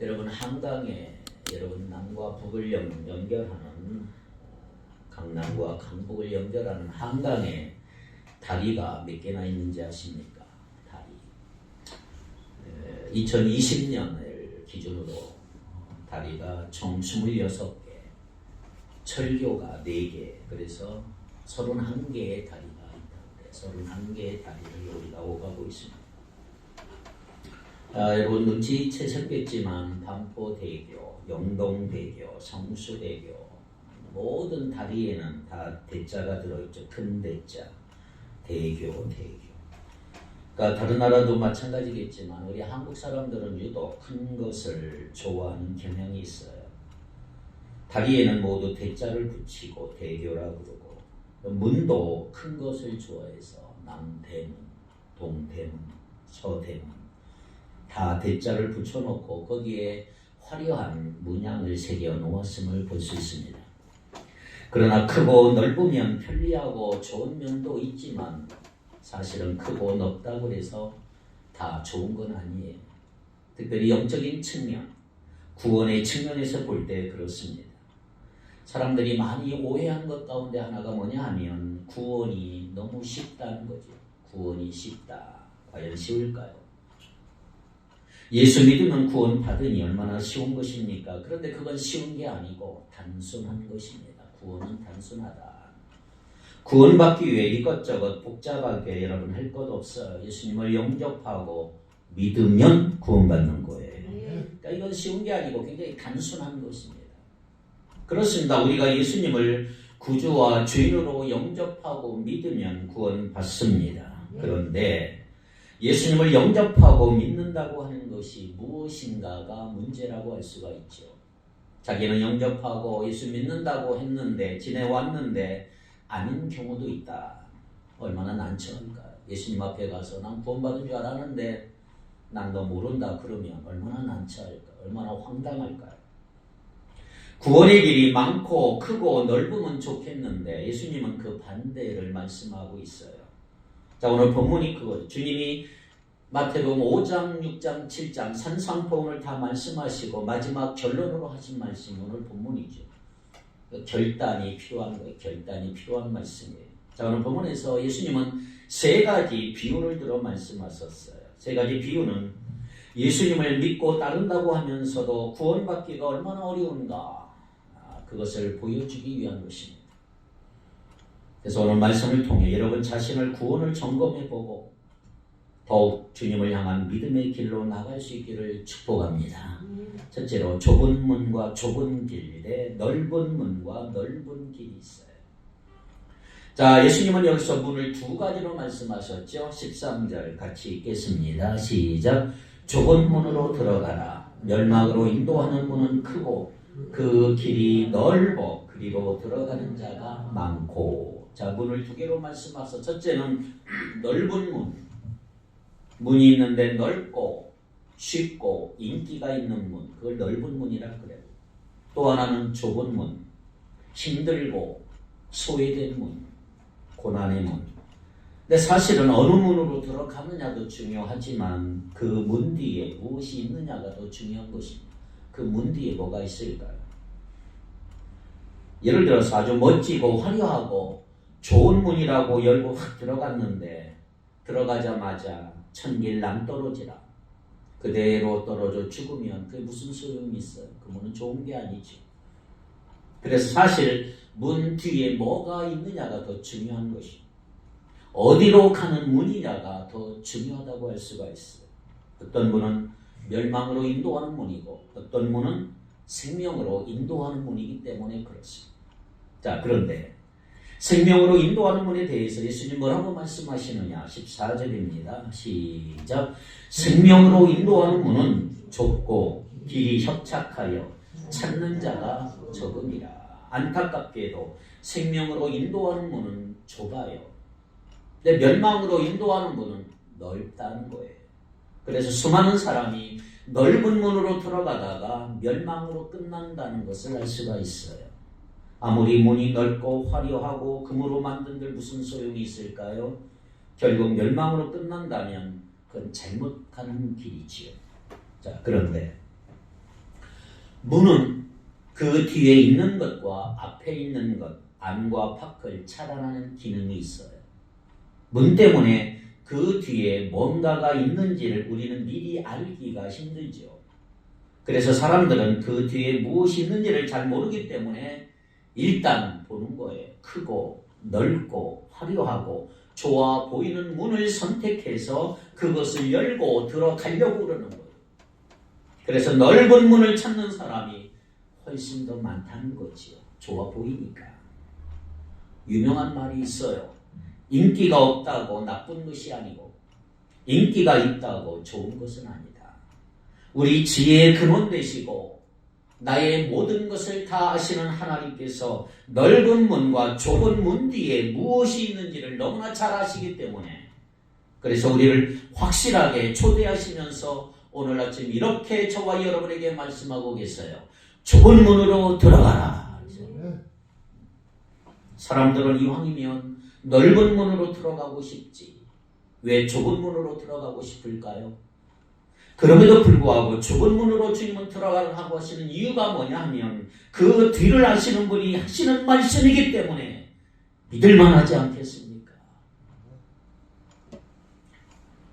여러분 한강에 여러분 남과 북을 연결하는 강남과 강북을 연결하는 한강에 다리가 몇 개나 있는지 아십니까? 다리. 2020년을 기준으로 다리가 총 26개, 철교가 4개, 그래서 31개의 다리가 있다는데 31개의 다리를 우리가 오가고 있습니다. 여러분 눈치채셨겠지만 반포대교, 영동대교, 성수대교 모든 다리에는 다 대자가 들어있죠. 큰 대자, 대교. 그러니까 다른 나라도 마찬가지겠지만 우리 한국 사람들은 유독 큰 것을 좋아하는 경향이 있어요. 다리에는 모두 대자를 붙이고 대교라고 그러고, 문도 큰 것을 좋아해서 남대문, 동대문, 서대문 다 대자를 붙여놓고 거기에 화려한 문양을 새겨 놓았음을 볼 수 있습니다. 그러나 크고 넓으면 편리하고 좋은 면도 있지만 사실은 크고 넓다고 해서 다 좋은 건 아니에요. 특별히 영적인 측면, 구원의 측면에서 볼 때 그렇습니다. 사람들이 많이 오해한 것 가운데 하나가 뭐냐 하면 구원이 너무 쉽다는 거죠. 구원이 쉽다. 과연 쉬울까요? 예수 믿으면 구원 받으니 얼마나 쉬운 것입니까? 그런데 그건 쉬운 게 아니고 단순한 것입니다. 구원은 단순하다. 구원받기 위해 이것저것 복잡하게 여러분 할 것 없어요. 예수님을 영접하고 믿으면 구원받는 거예요. 그러니까 이건 쉬운 게 아니고 굉장히 단순한 것입니다. 그렇습니다. 우리가 예수님을 구주와 죄인으로 영접하고 믿으면 구원받습니다. 그런데 예수님을 영접하고 믿는다고 하는 것이 무엇인가가 문제라고 할 수가 있죠. 자기는 영접하고 예수 믿는다고 했는데 지내왔는데 아닌 경우도 있다. 얼마나 난처할까요? 예수님 앞에 가서 난 구원받은 줄 알았는데 난 너 모른다 그러면 얼마나 난처할까요? 얼마나 황당할까요? 구원의 길이 많고 크고 넓으면 좋겠는데 예수님은 그 반대를 말씀하고 있어요. 자, 오늘 본문이 그거예요. 주님이 마태복음 5장, 6장, 7장 산상포음을 다 말씀하시고 마지막 결론으로 하신 말씀이 오늘 본문이죠. 결단이 필요한 거예요. 결단이 필요한 말씀이에요. 자, 오늘 본문에서 예수님은 3가지 비유를 들어 말씀하셨어요. 3가지 비유는 예수님을 믿고 따른다고 하면서도 구원받기가 얼마나 어려운가 그것을 보여주기 위한 것입니다. 그래서 오늘 말씀을 통해 여러분 자신을 구원을 점검해보고 더욱 주님을 향한 믿음의 길로 나갈 수 있기를 축복합니다. 첫째로 좁은 문과 좁은 길에 넓은 문과 넓은 길이 있어요. 자, 예수님은 여기서 문을 2가지로 말씀하셨죠. 13절 같이 읽겠습니다. 시작. 좁은 문으로 들어가라. 멸망으로 인도하는 문은 크고 그 길이 넓어 그리로 들어가는 자가 많고. 자, 문을 2개로 말씀하셔서 첫째는 넓은 문. 문이 있는데 넓고 쉽고 인기가 있는 문, 그걸 넓은 문이라 그래요. 또 하나는 좁은 문, 힘들고 소외된 문, 고난의 문. 근데 사실은 어느 문으로 들어가느냐도 중요하지만 그 문 뒤에 무엇이 있느냐가 더 중요한 것입니다. 그 문 뒤에 뭐가 있을까요? 예를 들어서 아주 멋지고 화려하고 좋은 문이라고 열고 확 들어갔는데 들어가자마자 천길 낭떠러지라 그대로 떨어져 죽으면 그게 무슨 소용이 있어요? 그 문은 좋은 게 아니죠. 그래서 사실 문 뒤에 뭐가 있느냐가 더 중요한 것이고 어디로 가는 문이냐가 더 중요하다고 할 수가 있어요. 어떤 문은 멸망으로 인도하는 문이고 어떤 문은 생명으로 인도하는 문이기 때문에 그렇습니다. 자, 그런데 생명으로 인도하는 문에 대해서 예수님 뭐라고 말씀하시느냐? 14절입니다. 시작. 생명으로 인도하는 문은 좁고 길이 협착하여 찾는 자가 적음이라. 안타깝게도 생명으로 인도하는 문은 좁아요. 근데 멸망으로 인도하는 문은 넓다는 거예요. 그래서 수많은 사람이 넓은 문으로 들어가다가 멸망으로 끝난다는 것을 알 수가 있어요. 아무리 문이 넓고 화려하고 금으로 만든들 무슨 소용이 있을까요? 결국 멸망으로 끝난다면 그건 잘못 가는 길이지요. 자, 그런데 문은 그 뒤에 있는 것과 앞에 있는 것, 안과 밖을 차단하는 기능이 있어요. 문 때문에 그 뒤에 뭔가가 있는지를 우리는 미리 알기가 힘들죠. 그래서 사람들은 그 뒤에 무엇이 있는지를 잘 모르기 때문에 일단 보는 거예요. 크고 넓고 화려하고 좋아 보이는 문을 선택해서 그것을 열고 들어가려고 그러는 거예요. 그래서 넓은 문을 찾는 사람이 훨씬 더 많다는 거지요. 좋아 보이니까. 유명한 말이 있어요. 인기가 없다고 나쁜 것이 아니고 인기가 있다고 좋은 것은 아니다. 우리 지혜의 근원 되시고 나의 모든 것을 다 아시는 하나님께서 넓은 문과 좁은 문 뒤에 무엇이 있는지를 너무나 잘 아시기 때문에 그래서 우리를 확실하게 초대하시면서 오늘 아침 이렇게 저와 여러분에게 말씀하고 계세요. 좁은 문으로 들어가라. 사람들은 이왕이면 넓은 문으로 들어가고 싶지. 왜 좁은 문으로 들어가고 싶을까요? 그럼에도 불구하고 좁은 문으로 주님은 들어가라고 하시는 이유가 뭐냐 하면 그 뒤를 아시는 분이 하시는 말씀이기 때문에 믿을만하지 않겠습니까?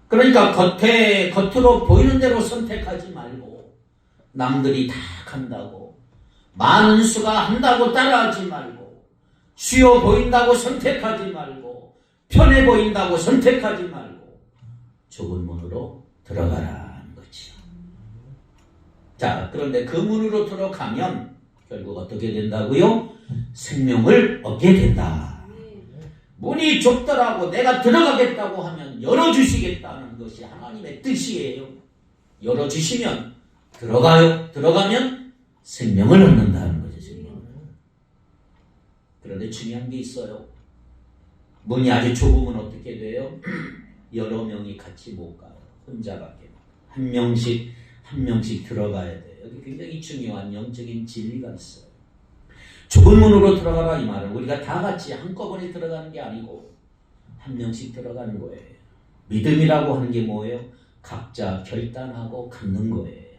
그러니까 겉으로 보이는 대로 선택하지 말고 남들이 다 간다고 많은 수가 한다고 따라하지 말고 쉬워 보인다고 선택하지 말고 편해 보인다고 선택하지 말고 좁은 문으로 들어가라는 거죠. 자, 그런데 그 문으로 들어가면 결국 어떻게 된다고요? 생명을 얻게 된다. 문이 좁더라고 내가 들어가겠다고 하면 열어주시겠다는 것이 하나님의 뜻이에요. 열어주시면 들어가요. 들어가면 생명을 얻는다는 거죠. 생명을. 그런데 중요한 게 있어요. 문이 아주 좁으면 어떻게 돼요? 여러 명이 같이 못 가요. 혼자밖에. 한 명씩 들어가야 돼요. 여기 굉장히 중요한 영적인 진리가 있어요. 좁은 문으로 들어가라 이 말은 우리가 다 같이 한꺼번에 들어가는 게 아니고 한 명씩 들어가는 거예요. 믿음이라고 하는 게 뭐예요? 각자 결단하고 갖는 거예요.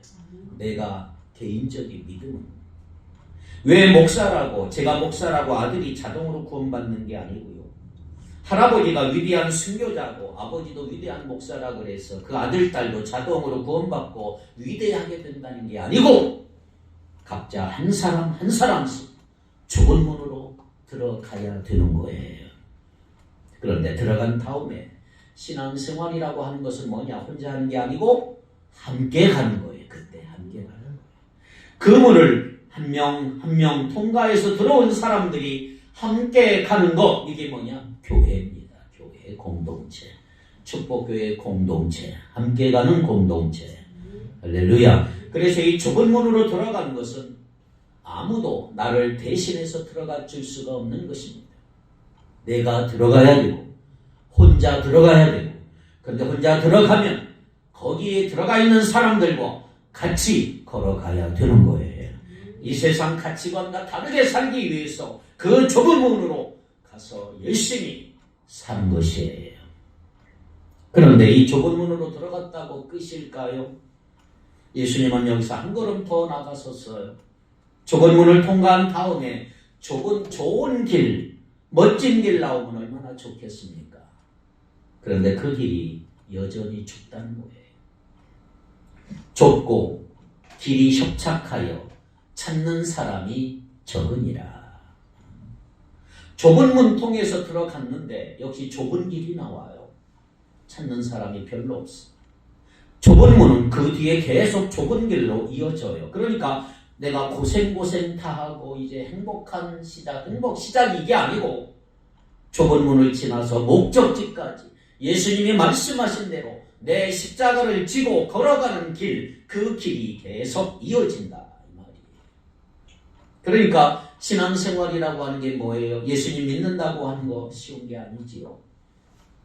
내가 개인적인 믿음은 왜 목사라고 제가 목사라고 아들이 자동으로 구원받는 게 아니고요. 할아버지가 위대한 순교자고 아버지도 위대한 목사라 그래서 그 아들 딸도 자동으로 구원받고 위대하게 된다는 게 아니고 각자 한 사람 한 사람씩 좁은 문으로 들어가야 되는 거예요. 그런데 들어간 다음에 신앙생활이라고 하는 것은 뭐냐? 혼자 하는 게 아니고 함께 가는 거예요. 그때 함께 가는 거예요. 그 문을 한 명 한 명 통과해서 들어온 사람들이 함께 가는 거 이게 뭐냐? 교회입니다. 교회 공동체. 축복교회 공동체. 함께 가는 공동체. 할렐루야. 그래서 이 좁은 문으로 들어가는 것은 아무도 나를 대신해서 들어가 줄 수가 없는 것입니다. 내가 들어가야 되고 혼자 들어가야 되고 그런데 혼자 들어가면 거기에 들어가 있는 사람들과 같이 걸어가야 되는 거예요. 이 세상 가치관과 다르게 살기 위해서 그 좁은 문으로 가서 열심히 사는 것이에요. 그런데 이 좁은 문으로 들어갔다고 끝일까요? 예수님은 여기서 한 걸음 더 나가섰어요. 좁은 문을 통과한 다음에 좋은 길, 멋진 길 나오면 얼마나 좋겠습니까? 그런데 그 길이 여전히 좁다는 거예요. 좁고 길이 협착하여 찾는 사람이 적으니라. 좁은 문 통해서 들어갔는데 역시 좁은 길이 나와요. 찾는 사람이 별로 없어. 좁은 문은 그 뒤에 계속 좁은 길로 이어져요. 그러니까 내가 고생 다 하고 이제 행복한 행복 시작이 이게 아니고 좁은 문을 지나서 목적지까지 예수님이 말씀하신 대로 내 십자가를 지고 걸어가는 길, 그 길이 계속 이어진다 이 말이에요. 그러니까 신앙생활이라고 하는 게 뭐예요? 예수님 믿는다고 하는 거 쉬운 게 아니지요.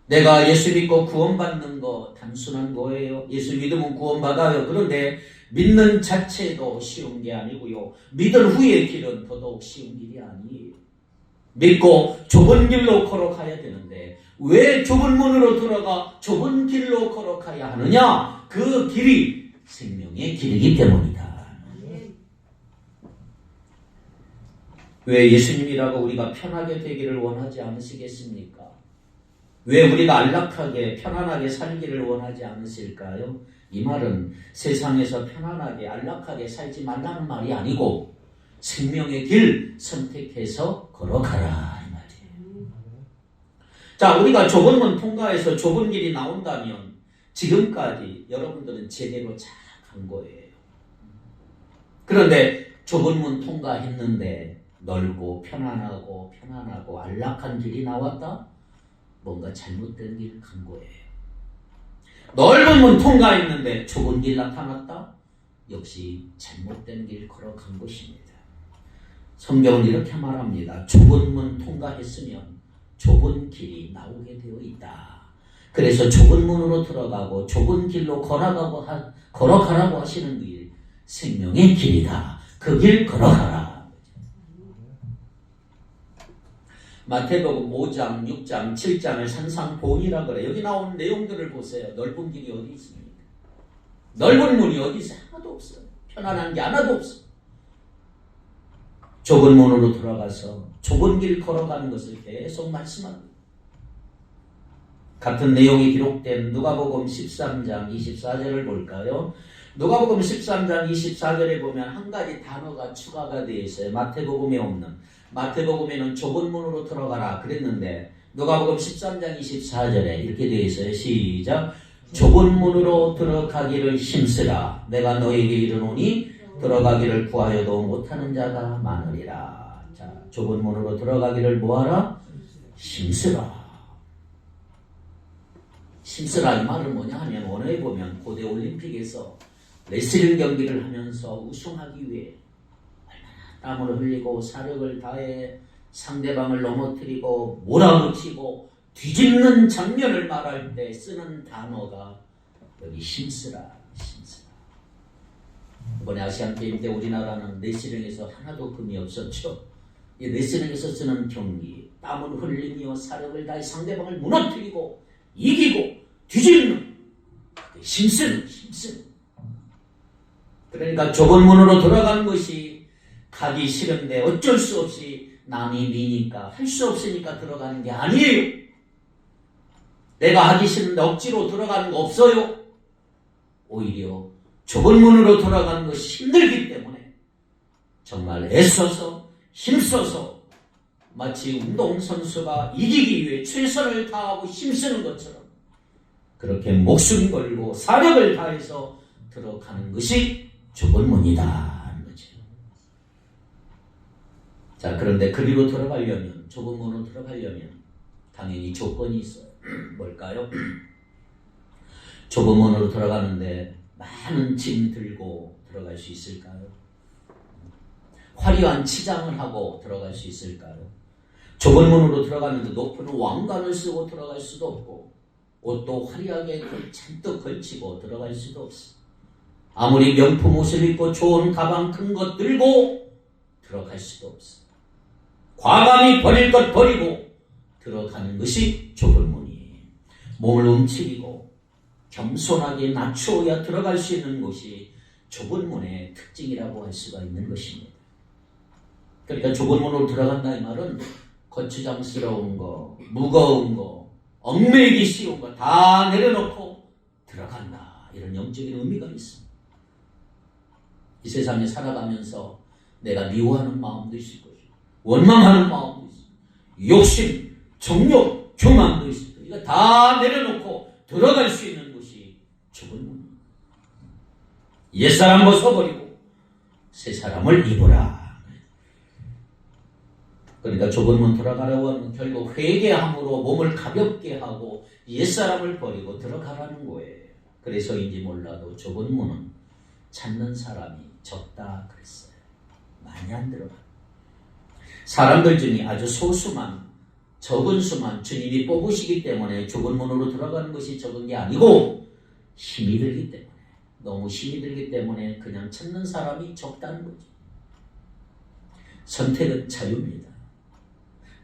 내가 예수 믿고 구원받는 거 단순한 거예요. 예수 믿으면 구원받아요. 그런데 믿는 자체도 쉬운 게 아니고요. 믿은 후의 길은 더더욱 쉬운 길이 아니에요. 믿고 좁은 길로 걸어가야 되는데 왜 좁은 문으로 들어가 좁은 길로 걸어가야 하느냐? 그 길이 생명의 길이기 때문이다. 왜 예수님이라고 우리가 편하게 되기를 원하지 않으시겠습니까? 왜 우리가 안락하게 편안하게 살기를 원하지 않으실까요? 이 말은 세상에서 편안하게 안락하게 살지 말라는 말이 아니고 생명의 길 선택해서 걸어가라 이 말이에요. 자, 우리가 좁은 문 통과해서 좁은 길이 나온다면 지금까지 여러분들은 제대로 잘 간 거예요. 그런데 좁은 문 통과했는데 넓고 편안하고 안락한 길이 나왔다? 뭔가 잘못된 길 간 거예요. 넓은 문 통과했는데 좁은 길 나타났다? 역시 잘못된 길 걸어간 것입니다. 성경은 이렇게 말합니다. 좁은 문 통과했으면 좁은 길이 나오게 되어 있다. 그래서 좁은 문으로 들어가고 좁은 길로 걸어가라고 하시는 길, 생명의 길이다. 그 길 걸어가라. 마태복음 5장, 6장, 7장을 산상보훈이라 그래. 여기 나오는 내용들을 보세요. 넓은 길이 어디 있습니까? 넓은 문이 어디 있어요? 하나도 없어요. 편안한 게 하나도 없어요. 좁은 문으로 들어가서 좁은 길 걸어가는 것을 계속 말씀합니다. 같은 내용이 기록된 누가복음 13장 24절을 볼까요? 누가복음 13장 24절에 보면 한 가지 단어가 추가가 되어 있어요. 마태복음에 없는. 마태복음에는 좁은 문으로 들어가라 그랬는데 누가복음 13장 24절에 이렇게 되어 있어요. 시작. 좁은 문으로 들어가기를 힘쓰라. 내가 너에게 이르노니 들어가기를 구하여도 못하는 자가 많으리라. 자, 좁은 문으로 들어가기를 뭐하라? 힘쓰라. 힘쓰라 이 말은 뭐냐 하면 원어에 보면 고대 올림픽에서 레슬링 경기를 하면서 우승하기 위해 얼마나 땀을 흘리고 사력을 다해 상대방을 넘어뜨리고 몰아붙이고 뒤집는 장면을 말할 때 쓰는 단어가 여기 힘쓰라. 이번에 아시안게임 때 우리나라는 레슬링에서 하나도 금이 없었죠. 이 레슬링에서 쓰는 경기, 땀을 흘리며 사력을 다해 상대방을 무너뜨리고 이기고 뒤집는 힘쓰는. 그러니까 좁은 문으로 들어간 것이 가기 싫은데 어쩔 수 없이 남이 미니까 할 수 없으니까 들어가는 게 아니에요. 내가 하기 싫은데 억지로 들어가는 거 없어요. 오히려 좁은 문으로 들어가는 것이 힘들기 때문에 정말 애써서 힘써서 마치 운동선수가 이기기 위해 최선을 다하고 힘쓰는 것처럼 그렇게 목숨 걸고 사력을 다해서 들어가는 것이 좁은 문이다. 자, 그런데 그리로 들어가려면, 좁은 문으로 들어가려면 당연히 조건이 있어요. 뭘까요? 좁은 문으로 들어가는데 많은 짐 들고 들어갈 수 있을까요? 화려한 치장을 하고 들어갈 수 있을까요? 좁은 문으로 들어가는데 높은 왕관을 쓰고 들어갈 수도 없고 옷도 화려하게 잔뜩 걸치고 들어갈 수도 없어. 아무리 명품 옷을 입고 좋은 가방 큰 것 들고 들어갈 수도 없어. 과감히 버릴 것 버리고 들어가는 것이 좁은 문이에요. 몸을 움츠리고 겸손하게 낮추어야 들어갈 수 있는 곳이 좁은 문의 특징이라고 할 수가 있는 것입니다. 그러니까 좁은 문으로 들어간다 이 말은 거추장스러운 거, 무거운 거, 얽매이기 쉬운 거 다 내려놓고 들어간다. 이런 영적인 의미가 있습니다. 이 세상에 살아가면서 내가 미워하는 마음도 있을 것이고 원망하는 마음도 있고 욕심, 정욕, 교만도 있을 것이고 이거 다 내려놓고 들어갈 수 있는 곳이 좁은 문. 옛사람 벗어버리고 새 사람을 입어라. 그러니까 좁은 문 들어가려고 하면 결국 회개함으로 몸을 가볍게 하고 옛사람을 버리고 들어가라는 거예요. 그래서인지 몰라도 좁은 문은 찾는 사람이 적다 그랬어요. 많이 안 들어가. 사람들 중에 아주 소수만, 적은 수만 주님이 뽑으시기 때문에 좁은 문으로 들어가는 것이 적은 게 아니고 힘이 들기 때문에, 너무 힘이 들기 때문에 그냥 찾는 사람이 적다는 거죠. 선택은 자유입니다.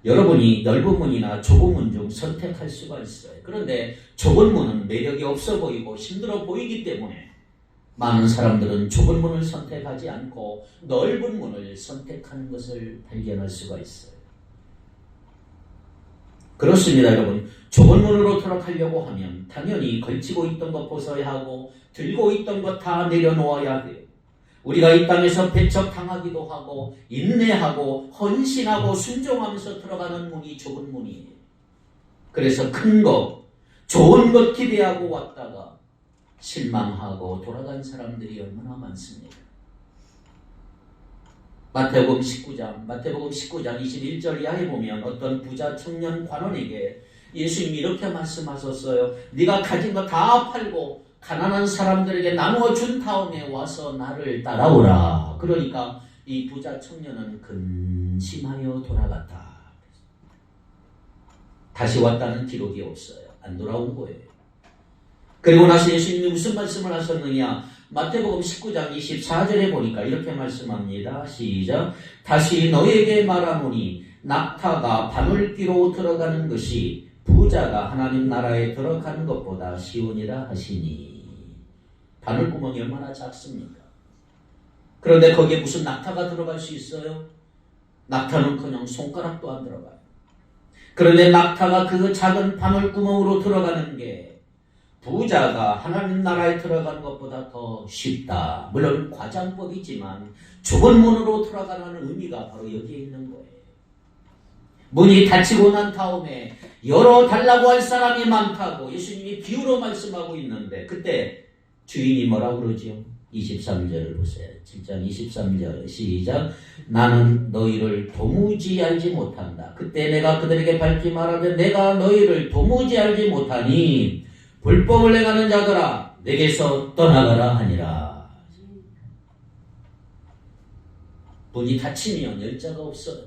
여러분이 넓은 문이나 좁은 문 중 선택할 수가 있어요. 그런데 좁은 문은 매력이 없어 보이고 힘들어 보이기 때문에 많은 사람들은 좁은 문을 선택하지 않고 넓은 문을 선택하는 것을 발견할 수가 있어요. 그렇습니다, 여러분. 좁은 문으로 들어가려고 하면 당연히 걸치고 있던 것 벗어야 하고 들고 있던 것 다 내려놓아야 돼요. 우리가 이 땅에서 배척당하기도 하고 인내하고 헌신하고 순종하면서 들어가는 문이 좁은 문이에요. 그래서 큰 것, 좋은 것 기대하고 왔다가 실망하고 돌아간 사람들이 얼마나 많습니까? 마태복음 19장 21절 이하에 보면 어떤 부자 청년 관원에게 예수님이 이렇게 말씀하셨어요. 네가 가진 거 다 팔고 가난한 사람들에게 나누어 준 다음에 와서 나를 따라오라. 그러니까 이 부자 청년은 근심하여 돌아갔다. 다시 왔다는 기록이 없어요. 안 돌아온 거예요. 그리고 나서 예수님이 무슨 말씀을 하셨느냐? 마태복음 19장 24절에 보니까 이렇게 말씀합니다. 시작. 다시 너에게 말하노니 낙타가 바늘귀로 들어가는 것이 부자가 하나님 나라에 들어가는 것보다 쉬우니라 하시니. 바늘구멍이 얼마나 작습니까? 그런데 거기에 무슨 낙타가 들어갈 수 있어요? 낙타는 그냥 손가락도 안 들어가요. 그런데 낙타가 그 작은 바늘구멍으로 들어가는 게 부자가 하나님 나라에 들어가는 것보다 더 쉽다. 물론 과장법이지만 좁은 문으로 들어가는 의미가 바로 여기에 있는 거예요. 문이 닫히고 난 다음에 열어달라고 할 사람이 많다고 예수님이 비유로 말씀하고 있는데 그때 주인이 뭐라고 그러지요? 23절을 보세요. 7장 23절 시작. 나는 너희를 도무지 알지 못한다. 그때 내가 그들에게 밝히 말하되 내가 너희를 도무지 알지 못하니 불법을 행하는 자들아 내게서 떠나가라 하니라. 문이 닫히면 열자가 없어요.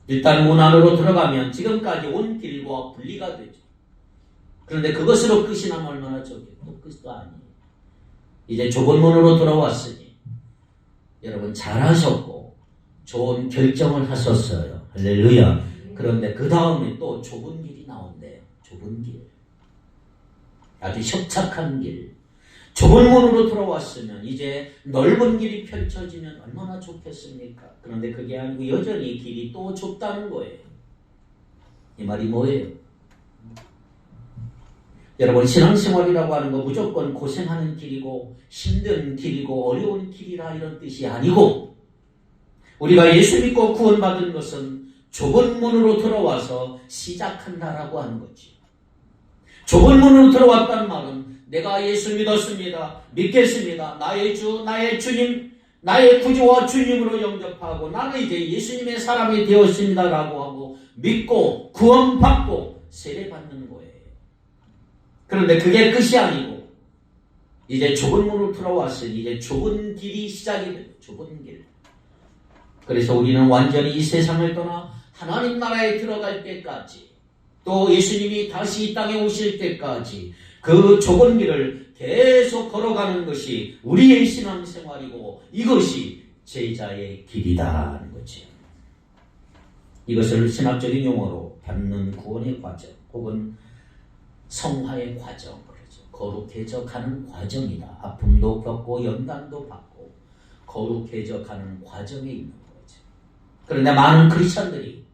일단 문 안으로 들어가면 지금까지 온 길과 분리가 되죠. 그런데 그것으로 끝이 나면 얼마나 적게요. 또 끝도 아니에요. 이제 좁은 문으로 들어왔으니 여러분 잘하셨고 좋은 결정을 하셨어요. 할렐루야. 그런데 그 다음에 또 좁은 길이 나온대요. 좁은 길. 아주 협착한 길. 좁은 문으로 들어왔으면 이제 넓은 길이 펼쳐지면 얼마나 좋겠습니까? 그런데 그게 아니고 여전히 길이 또 좁다는 거예요. 이 말이 뭐예요? 여러분 신앙생활이라고 하는 거 무조건 고생하는 길이고 힘든 길이고 어려운 길이라 이런 뜻이 아니고 우리가 예수 믿고 구원받은 것은 좁은 문으로 들어와서 시작한다라고 하는 거지. 좁은 문으로 들어왔단 말은 내가 예수 믿었습니다. 믿겠습니다. 나의 주, 나의 주님, 나의 구주와 주님으로 영접하고 나는 이제 예수님의 사람이 되었습니다라고 하고 믿고 구원받고 세례받는 거예요. 그런데 그게 끝이 아니고 이제 좁은 문으로 들어왔으니 이제 좁은 길이 시작이 돼요. 좁은 길. 그래서 우리는 완전히 이 세상을 떠나 하나님 나라에 들어갈 때까지 또 예수님이 다시 이 땅에 오실 때까지 그 좁은 길을 계속 걸어가는 것이 우리의 신앙생활이고 이것이 제자의 길이다는 거죠. 이것을 신학적인 용어로 받는 구원의 과정 혹은 성화의 과정, 그러죠. 거룩해져 가는 과정이다. 아픔도 겪고 연단도 받고 거룩해져 가는 과정에 있는 거죠. 그런데 많은 크리스천들이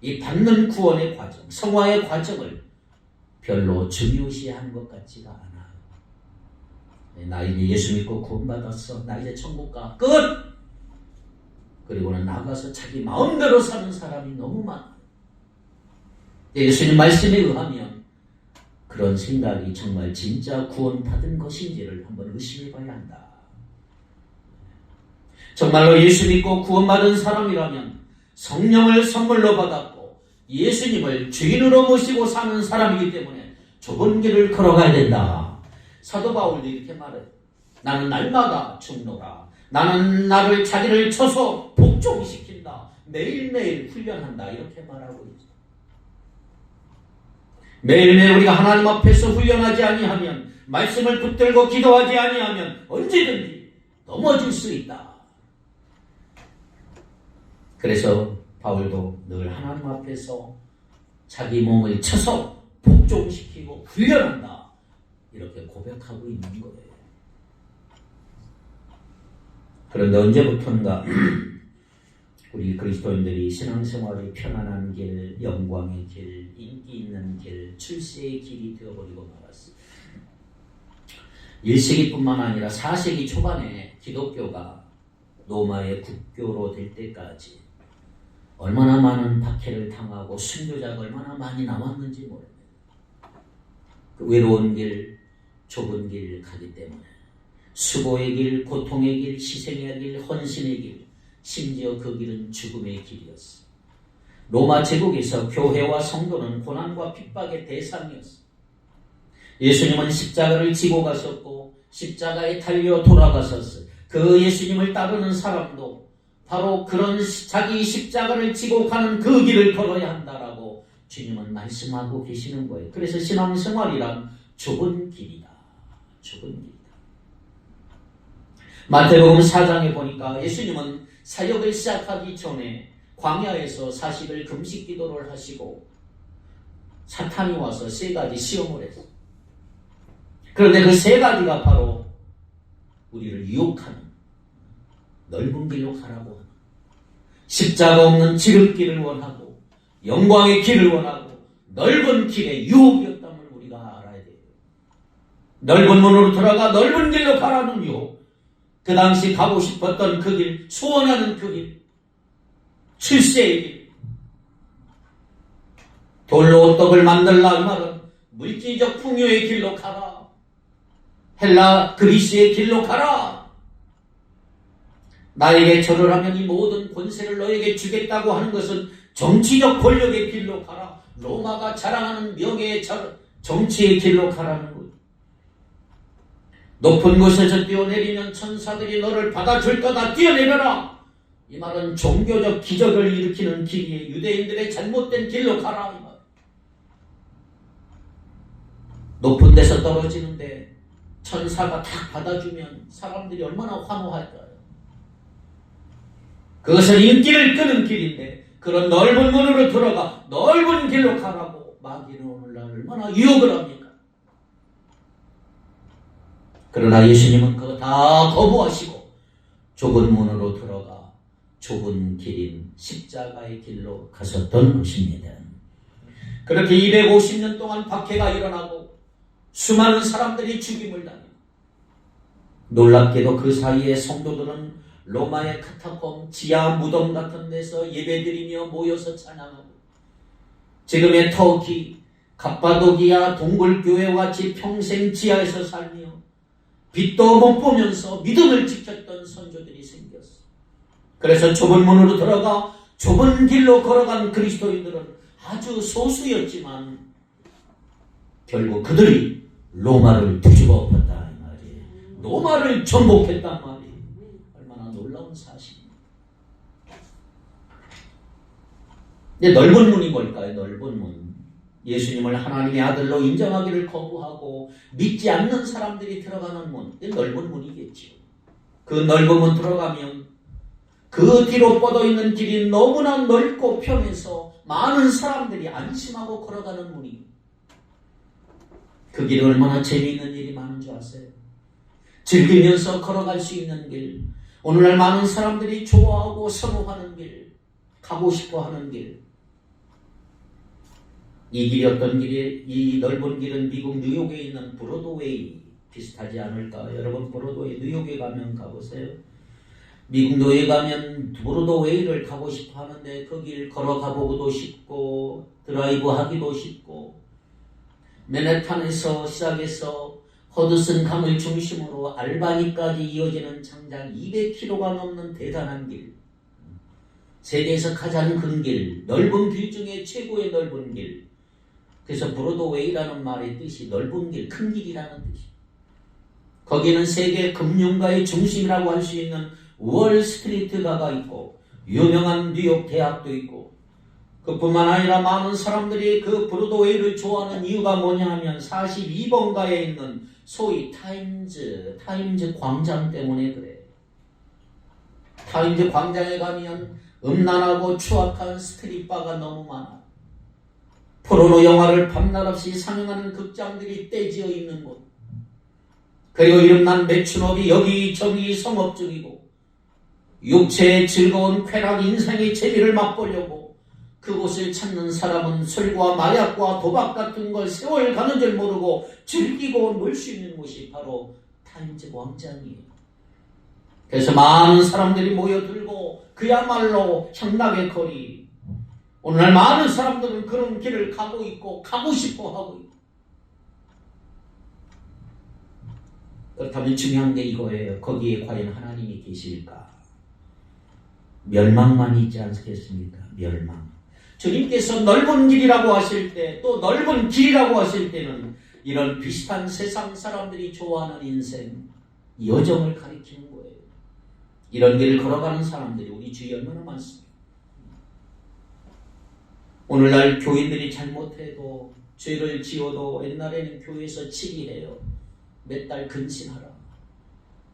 이 받는 구원의 과정, 성화의 과정을 별로 중요시하는 것 같지가 않아요. 나 이제 예수 믿고 구원받았어. 나 이제 천국 가. 끝! 그리고는 나가서 자기 마음대로 사는 사람이 너무 많아요. 예수님 말씀에 의하면 그런 생각이 정말 진짜 구원받은 것인지를 한번 의심해 봐야 한다. 정말로 예수 믿고 구원받은 사람이라면 성령을 선물로 받았고 예수님을 주인으로 모시고 사는 사람이기 때문에 좁은 길을 걸어가야 된다. 사도 바울도 이렇게 말해요. 나는 날마다 죽노라. 나는 나를 자기를 쳐서 복종시킨다. 매일매일 훈련한다. 이렇게 말하고 있죠. 매일매일 우리가 하나님 앞에서 훈련하지 아니하면 말씀을 붙들고 기도하지 아니하면 언제든지 넘어질 수 있다. 그래서 바울도 늘 하나님 앞에서 자기 몸을 쳐서 복종시키고 훈련한다. 이렇게 고백하고 있는 거예요. 그런데 언제부턴가 우리 그리스도인들이 신앙생활이 편안한 길, 영광의 길, 인기 있는 길, 출세의 길이 되어버리고 말았습니다. 1세기뿐만 아니라 4세기 초반에 기독교가 로마의 국교로 될 때까지 얼마나 많은 박해를 당하고 순교자가 얼마나 많이 나왔는지 모릅니다. 그 외로운 길, 좁은 길 가기 때문에 수고의 길, 고통의 길, 희생의 길, 헌신의 길, 심지어 그 길은 죽음의 길이었어. 로마 제국에서 교회와 성도는 고난과 핍박의 대상이었어. 예수님은 십자가를 지고 가셨고 십자가에 달려 돌아가셨어. 그 예수님을 따르는 사람도 바로 그런 자기 십자가를 지고 가는 그 길을 걸어야 한다라고 주님은 말씀하고 계시는 거예요. 그래서 신앙생활이란 좁은 길이다. 좁은 길이다. 마태복음 4장에 보니까 예수님은 사역을 시작하기 전에 광야에서 40일 금식 기도를 하시고 사탄이 와서 3가지 시험을 했어요. 그런데 그 3가지가 바로 우리를 유혹하는 넓은 길로 가라고 하는 십자가 없는 지름길을 원하고 영광의 길을 원하고 넓은 길의 유혹이었다는 우리가 알아야 돼요. 넓은 문으로 들어가 넓은 길로 가라는 유혹. 그 당시 가고 싶었던 그 길, 소원하는 그 길, 출세의 길. 돌로 떡을 만들라 이 말은 물질적 풍요의 길로 가라. 헬라 그리스의 길로 가라. 나에게 절을 하면 이 모든 권세를 너에게 주겠다고 하는 것은 정치적 권력의 길로 가라. 로마가 자랑하는 명예의 정치의 길로 가라는 거예요. 높은 곳에서 뛰어내리면 천사들이 너를 받아줄 거다. 뛰어내려라. 이 말은 종교적 기적을 일으키는 길이에요. 유대인들의 잘못된 길로 가라. 이 말. 높은 데서 떨어지는데 천사가 탁 받아주면 사람들이 얼마나 환호할까요? 그것은 인기를 끄는 길인데 그런 넓은 문으로 들어가 넓은 길로 가라고 마귀는 오늘날 얼마나 유혹을 합니까? 그러나 예수님은 그거 다 거부하시고 좁은 문으로 들어가 좁은 길인 십자가의 길로 가셨던 것입니다. 그렇게 250년 동안 박해가 일어나고 수많은 사람들이 죽임을 당해 놀랍게도 그 사이에 성도들은 로마의 카타콤 지하 무덤 같은 데서 예배드리며 모여서 찬양하고 지금의 터키, 갑바도기아 동굴교회와 같이 평생 지하에서 살며 빛도 못 보면서 믿음을 지켰던 선조들이 생겼어. 그래서 좁은 문으로 들어가 좁은 길로 걸어간 그리스도인들은 아주 소수였지만 결국 그들이 로마를 뒤집어 엎었다 이 말이에요. 로마를 정복했단 말이에요. 얼마나 놀라운 사실입니다. 근데 넓은 문이 뭘까요? 넓은 문. 예수님을 하나님의 아들로 인정하기를 거부하고 믿지 않는 사람들이 들어가는 문. 넓은 문이겠죠. 그 넓은 문 들어가면 그 뒤로 뻗어있는 길이 너무나 넓고 편해서 많은 사람들이 안심하고 걸어가는 문이. 그 길이 얼마나 재미있는 일이 많은 줄 아세요? 즐기면서 걸어갈 수 있는 길. 오늘날 많은 사람들이 좋아하고 선호하는 길. 가고 싶어하는 길. 이 길이 어떤 길이? 이 넓은 길은 미국 뉴욕에 있는 브로드웨이 비슷하지 않을까? 여러분 브로드웨이 뉴욕에 가면 가보세요. 미국 뉴욕에 가면 브로드웨이를 가고 싶어 하는데 그 길 걸어가 보고도 쉽고 드라이브 하기도 쉽고 맨해튼에서 시작해서 허드슨 강을 중심으로 알바니까지 이어지는 장장 200km가 넘는 대단한 길. 세계에서 가장 큰 길, 넓은 길 중에 최고의 넓은 길. 그래서 브로드웨이라는 말의 뜻이 넓은 길, 큰 길이라는 뜻이에요. 거기는 세계 금융가의 중심이라고 할 수 있는 월스트리트가가 있고 유명한 뉴욕 대학도 있고 그뿐만 아니라 많은 사람들이 그 브로드웨이를 좋아하는 이유가 뭐냐 하면 42번가에 있는 소위 타임즈 광장 때문에 그래요. 타임즈 광장에 가면 음란하고 추악한 스트릿바가 너무 많아. 포르노 영화를 밤낮 없이 상영하는 극장들이 떼지어 있는 곳. 그리고 이름난 매춘업이 여기저기 성업 중이고 육체의 즐거운 쾌락 인생의 재미를 맛보려고 그곳을 찾는 사람은 술과 마약과 도박 같은 걸 세월 가는 줄 모르고 즐기고 놀 수 있는 곳이 바로 타임즈 광장이에요. 그래서 많은 사람들이 모여들고 그야말로 향락의 거리. 오늘날 많은 사람들은 그런 길을 가고 있고 가고 싶어 하고 있고. 그렇다면 중요한 게 이거예요. 거기에 과연 하나님이 계실까? 멸망만 있지 않겠습니까? 멸망. 주님께서 넓은 길이라고 하실 때, 또 넓은 길이라고 하실 때는 이런 비슷한 세상 사람들이 좋아하는 인생, 여정을 가리키는 거예요. 이런 길을 걸어가는 사람들이 우리 주위에 얼마나 많습니까? 오늘날 교인들이 잘못해도 죄를 지어도 옛날에는 교회에서 치리해요. 몇 달 근신하라.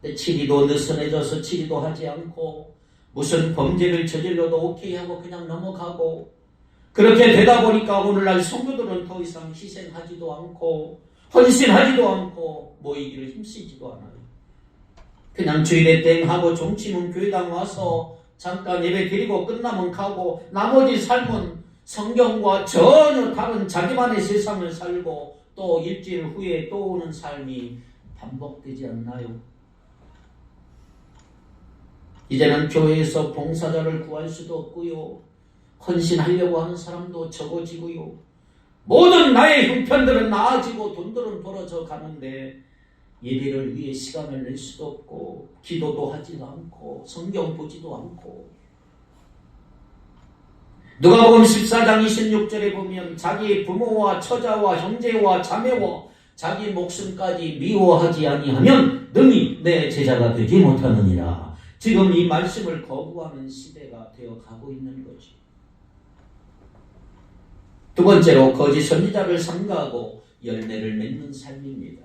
근데 치리도 느슨해져서 치리도 하지 않고 무슨 범죄를 저질러도 오케이 하고 그냥 넘어가고 그렇게 되다 보니까 오늘날 성도들은 더 이상 희생하지도 않고 헌신하지도 않고 모이기를 힘쓰지도 않아요. 그냥 주일에 땡 하고 종치면 교회당 와서 잠깐 예배 드리고 끝나면 가고 나머지 삶은 성경과 전혀 다른 자기만의 세상을 살고 또 일주일 후에 또 오는 삶이 반복되지 않나요? 이제는 교회에서 봉사자를 구할 수도 없고요. 헌신하려고 하는 사람도 적어지고요. 모든 나의 형편들은 나아지고 돈들은 벌어져 가는데 예배를 위해 시간을 낼 수도 없고 기도도 하지도 않고 성경 보지도 않고 누가복음 14장 26절에 보면 자기 부모와 처자와 형제와 자매와 자기 목숨까지 미워하지 아니하면 능히 내 제자가 되지 못하느니라. 지금 이 말씀을 거부하는 시대가 되어 가고 있는 거죠. 두 번째로 거짓 선지자를 삼가하고 열매를 맺는 삶입니다.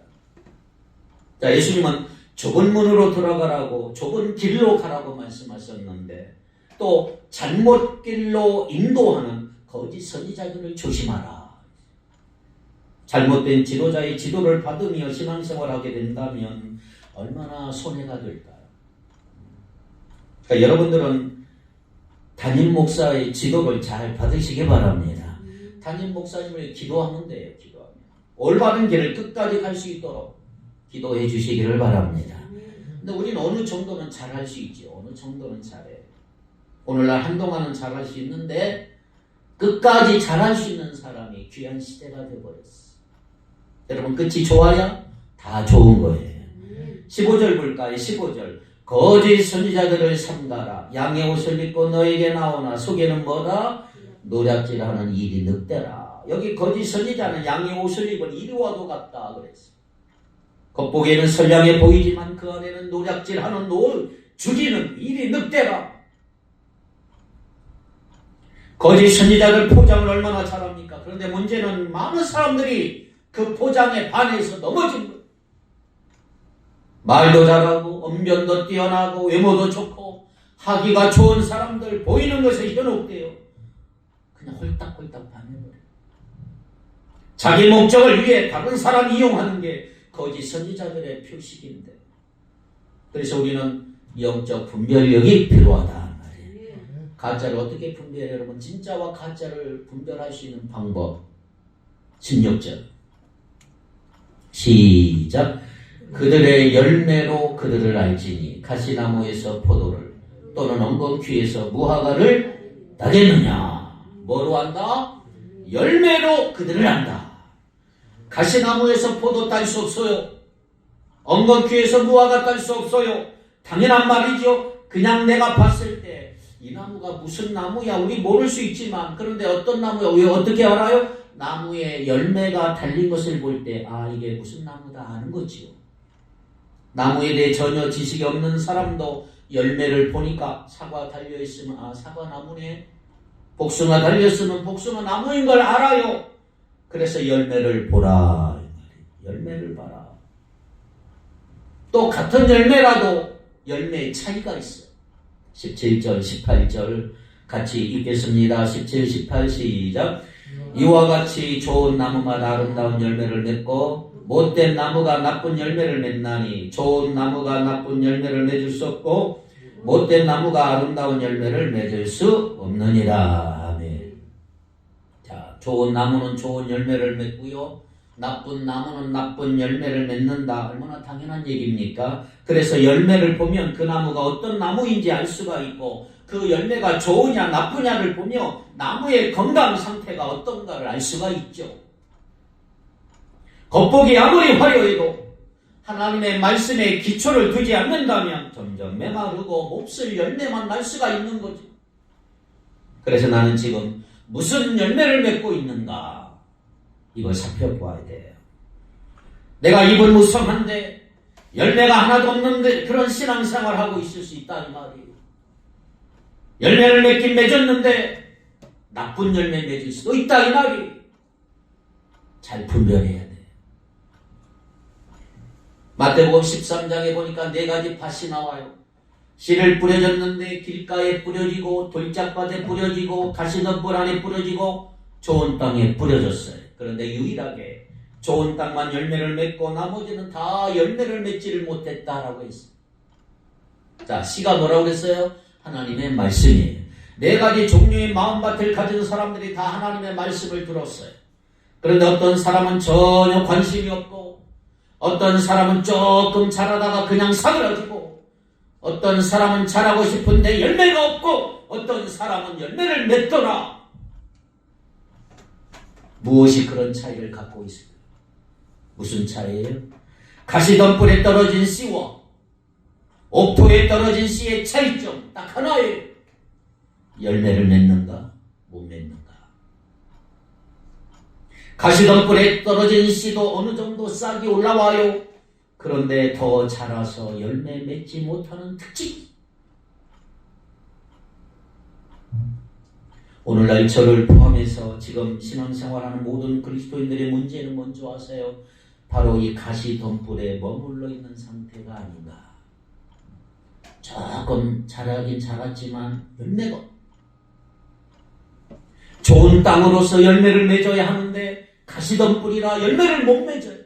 자, 예수님은 좁은 문으로 들어가라고 좁은 길로 가라고 말씀하셨는데 또 잘못 길로 인도하는 거짓 선지자들을 조심하라. 잘못된 지도자의 지도를 받으며 신앙생활하게 된다면 얼마나 손해가 될까요? 그러니까 여러분들은 담임 목사의 지도를 잘 받으시기 바랍니다. 담임 목사님을 기도하면 돼요. 기도하면. 올바른 길을 끝까지 갈 수 있도록 기도해 주시기를 바랍니다. 근데 우리는 어느 정도는 잘할 수 있죠. 어느 정도는 잘해. 오늘날 한동안은 잘할 수 있는데 끝까지 잘할 수 있는 사람이 귀한 시대가 되어버렸어. 여러분 끝이 좋아야 다 좋은 거예요. 15절 볼까요? 15절. 거짓 선지자들을 삼가라. 양의 옷을 입고 너에게 나오나 속에는 뭐다? 노략질하는 일이 늑대라. 여기 거짓 선지자는 양의 옷을 입은 이리와도 같다 그랬어. 겉보기에는 선량해 보이지만 그 안에는 노략질하는 죽이는 일이 늑대라. 거짓 선지자들 포장을 얼마나 잘합니까? 그런데 문제는 많은 사람들이 그 포장에 반해서 넘어진 거예요. 말도 잘하고 언변도 뛰어나고 외모도 좋고 하기가 좋은 사람들 보이는 것에 현혹돼요. 그냥 홀딱홀딱 반해버려요. 자기 목적을 위해 다른 사람 이용하는 게 거짓 선지자들의 표식인데 그래서 우리는 영적 분별력이 필요하다. 가짜를 어떻게 분별해요? 여러분 진짜와 가짜를 분별할 수 있는 방법 16절 시작. 그들의 열매로 그들을 알지니 가시나무에서 포도를 또는 엉겅퀴에서 무화과를 따겠느냐. 뭐로 안다? 열매로 그들을 안다. 가시나무에서 포도 딸 수 없어요. 엉겅퀴에서 무화과 딸 수 없어요. 당연한 말이죠. 그냥 내가 봤을 때 이 나무가 무슨 나무야 우리 모를 수 있지만 그런데 어떤 나무야 왜 어떻게 알아요? 나무에 열매가 달린 것을 볼 때 아 이게 무슨 나무다 아는 거지요. 나무에 대해 전혀 지식이 없는 사람도 열매를 보니까 사과 달려있으면 아 사과나무네. 복숭아 달렸으면 복숭아 나무인 걸 알아요. 그래서 열매를 보라. 열매를 봐라. 또 같은 열매라도 열매의 차이가 있어요. 17절 18절 같이 읽겠습니다. 17, 18 시작. 이와 같이 좋은 나무마다 아름다운 열매를 맺고 못된 나무가 나쁜 열매를 맺나니 좋은 나무가 나쁜 열매를 맺을 수 없고 못된 나무가 아름다운 열매를 맺을 수 없느니라. 아멘. 자, 좋은 나무는 좋은 열매를 맺고요. 나쁜 나무는 나쁜 열매를 맺는다. 얼마나 당연한 얘기입니까? 그래서 열매를 보면 그 나무가 어떤 나무인지 알 수가 있고 그 열매가 좋으냐 나쁘냐를 보며 나무의 건강 상태가 어떤가를 알 수가 있죠. 겉보기 아무리 화려해도 하나님의 말씀에 기초를 두지 않는다면 점점 메마르고 몹쓸 열매만 날 수가 있는 거죠. 그래서 나는 지금 무슨 열매를 맺고 있는가? 이걸 살펴보아야 돼요. 내가 입은 무성한데 열매가 하나도 없는데 그런 신앙생활을 하고 있을 수 있다 이 말이에요. 열매를 맺긴 맺었는데 나쁜 열매 맺을 수도 있다 이 말이에요. 잘 분별해야 돼요. 마태복음 13장에 보니까 4가지 밭이 나와요. 씨를 뿌려줬는데 길가에 뿌려지고 돌짝밭에 뿌려지고 가시덤불 안에 뿌려지고 좋은 땅에 뿌려졌어요. 그런데 유일하게 좋은 땅만 열매를 맺고 나머지는 다 열매를 맺지를 못했다라고 했어요. 자, 씨가 뭐라고 그랬어요? 하나님의 말씀이에요. 4가지 종류의 마음밭을 가진 사람들이 다 하나님의 말씀을 들었어요. 그런데 어떤 사람은 전혀 관심이 없고 어떤 사람은 조금 자라다가 그냥 사그라지고 어떤 사람은 자라고 싶은데 열매가 없고 어떤 사람은 열매를 맺더라. 무엇이 그런 차이를 갖고 있습니까? 무슨 차이예요? 가시덤불에 떨어진 씨와 옥토에 떨어진 씨의 차이점 딱 하나예요. 열매를 맺는가 못 맺는가. 가시덤불에 떨어진 씨도 어느 정도 싹이 올라와요. 그런데 더 자라서 열매 맺지 못하는 특징. 오늘날 저를 포함해서 지금 신앙생활하는 모든 그리스도인들의 문제는 뭔지 아세요? 바로 이 가시덤불에 머물러 있는 상태가 아닌가. 조금 자라긴 자랐지만 열매가 좋은 땅으로서 열매를 맺어야 하는데 가시덤불이라 열매를 못 맺어요.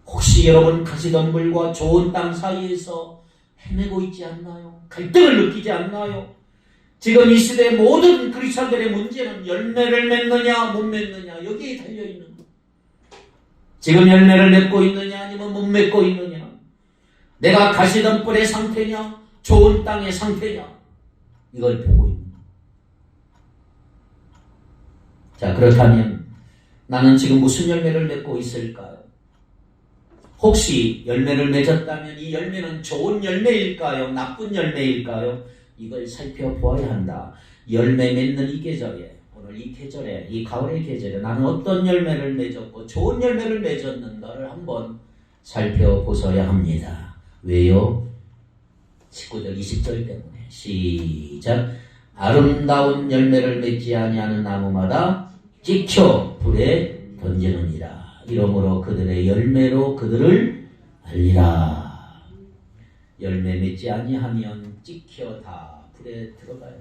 혹시 여러분 가시덤불과 좋은 땅 사이에서 헤매고 있지 않나요? 갈등을 느끼지 않나요? 지금 이 시대의 모든 그리스도인들의 문제는 열매를 맺느냐 못 맺느냐 여기에 달려있는 거예요. 지금 열매를 맺고 있느냐 아니면 못 맺고 있느냐. 내가 가시덤불의 상태냐 좋은 땅의 상태냐 이걸 보고 있는 거예요. 자, 그렇다면 나는 지금 무슨 열매를 맺고 있을까요? 혹시 열매를 맺었다면 이 열매는 좋은 열매일까요? 나쁜 열매일까요? 이걸 살펴보아야 한다. 열매 맺는 이 계절에, 오늘 이 계절에, 이 가을의 계절에 나는 어떤 열매를 맺었고 좋은 열매를 맺었는가를 한번 살펴보셔야 합니다. 왜요? 19절, 20절 때문에. 시작. 아름다운 열매를 맺지 아니하는 나무마다 찍혀 불에 던지느니라. 이러므로 그들의 열매로 그들을 알리라. 열매 맺지 아니하면 찍혀 다 불에 들어가요.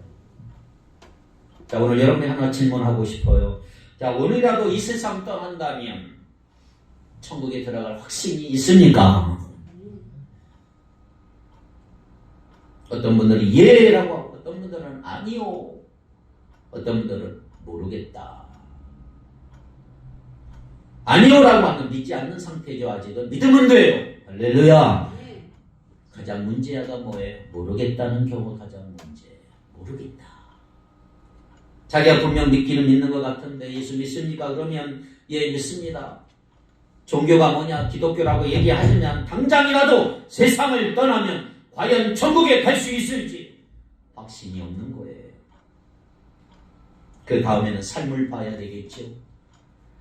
자, 오늘 여러분이 하나 질문하고 싶어요. 자, 오늘이라도 이 세상 떠난다면 천국에 들어갈 확신이 있습니까? 어떤 분들이 예라고 하고 어떤 분들은 아니요. 어떤 분들은 모르겠다. 아니요라고 하면 믿지 않는 상태죠. 아직은 믿으면 돼요. 할렐루야. 가장 문제가 뭐예요? 모르겠다는 경우가 가장 문제예요. 모르겠다. 자기가 분명 믿기는 믿는 것 같은데 예수 믿습니까? 그러면 예 믿습니다. 종교가 뭐냐? 기독교라고 얘기하시면 당장이라도 세상을 떠나면 과연 천국에 갈 수 있을지 확신이 없는 거예요. 그 다음에는 삶을 봐야 되겠죠.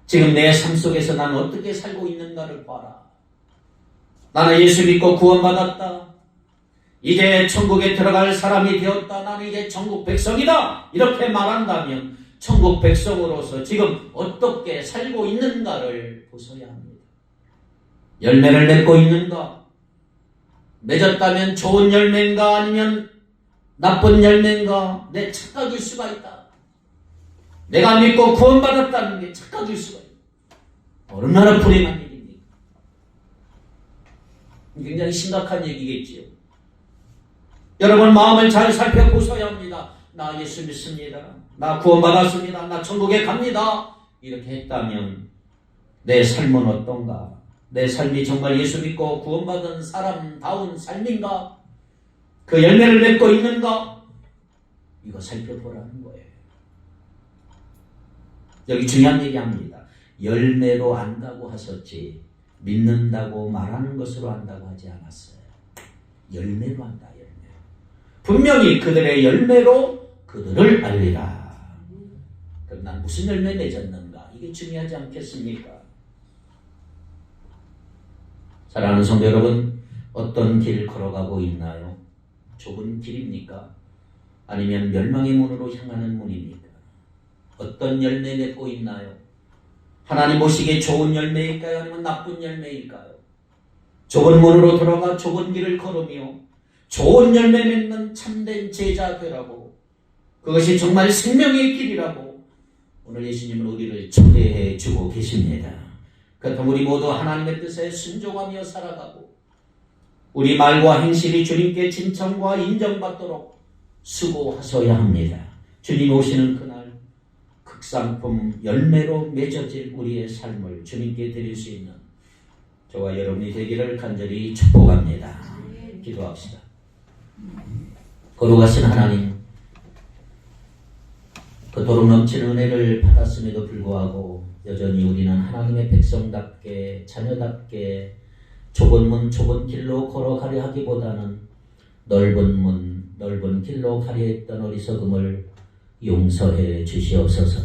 지금 내 삶 속에서 나는 어떻게 살고 있는가를 봐라. 나는 예수 믿고 구원받았다. 이제 천국에 들어갈 사람이 되었다. 나는 이제 천국 백성이다. 이렇게 말한다면 천국 백성으로서 지금 어떻게 살고 있는가를 보셔야 합니다. 열매를 맺고 있는가? 맺었다면 좋은 열매인가 아니면 나쁜 열매인가? 내 착각일 수가 있다. 내가 믿고 구원받았다는 게 착각일 수가 있다. 얼마나 불행한 일입니까? 굉장히 심각한 얘기겠지요. 여러분 마음을 잘 살펴보셔야 합니다. 나 예수 믿습니다. 나 구원받았습니다. 나 천국에 갑니다. 이렇게 했다면 내 삶은 어떤가? 내 삶이 정말 예수 믿고 구원받은 사람다운 삶인가? 그 열매를 맺고 있는가? 이거 살펴보라는 거예요. 여기 중요한 얘기합니다. 열매로 안다고 하셨지 믿는다고 말하는 것으로 안다고 하지 않았어요. 열매로 안다. 열매. 분명히 그들의 열매로 그들을 알리라. 그럼 난 무슨 열매 맺었는가? 이게 중요하지 않겠습니까? 사랑하는 성도 여러분, 어떤 길 걸어가고 있나요? 좁은 길입니까? 아니면 멸망의 문으로 향하는 문입니까? 어떤 열매 맺고 있나요? 하나님 보시기에 좋은 열매일까요? 아니면 나쁜 열매일까요? 좁은 문으로 들어가 좁은 길을 걸으며 좋은 열매 맺는 참된 제자 되라고, 그것이 정말 생명의 길이라고 오늘 예수님은 우리를 초대해 주고 계십니다. 그렇다면 우리 모두 하나님의 뜻에 순종하며 살아가고 우리 말과 행실이 주님께 칭찬과 인정받도록 수고하셔야 합니다. 주님 오시는 그날 극상품 열매로 맺어질 우리의 삶을 주님께 드릴 수 있는 저와 여러분이 되기를 간절히 축복합니다. 기도합시다. 거룩하신 하나님, 그토록 넘치는 은혜를 받았음에도 불구하고 여전히 우리는 하나님의 백성답게 자녀답게 좁은 문 좁은 길로 걸어가려 하기보다는 넓은 문 넓은 길로 가려 했던 어리석음을 용서해 주시옵소서.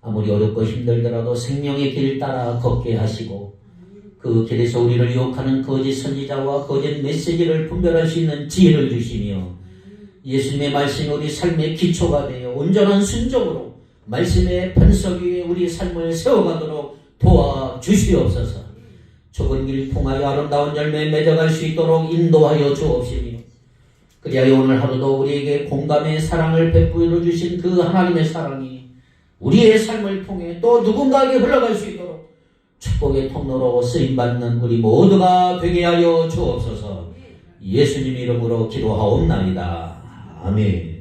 아무리 어렵고 힘들더라도 생명의 길 따라 걷게 하시고 그 길에서 우리를 유혹하는 거짓 선지자와 거짓 메시지를 분별할 수 있는 지혜를 주시며 예수님의 말씀이 우리 삶의 기초가 되어 온전한 순종으로 말씀의 반석 위에 우리 삶을 세워가도록 도와주시옵소서. 좁은 길 통하여 아름다운 열매 맺어갈 수 있도록 인도하여 주옵시며 그리하여 오늘 하루도 우리에게 공감의 사랑을 베풀어 주신 그 하나님의 사랑이 우리의 삶을 통해 또 누군가에게 흘러갈 수 있도록 축복의 통로로 쓰임받는 우리 모두가 되게 하여 주옵소서. 예수님 이름으로 기도하옵나이다. 아멘.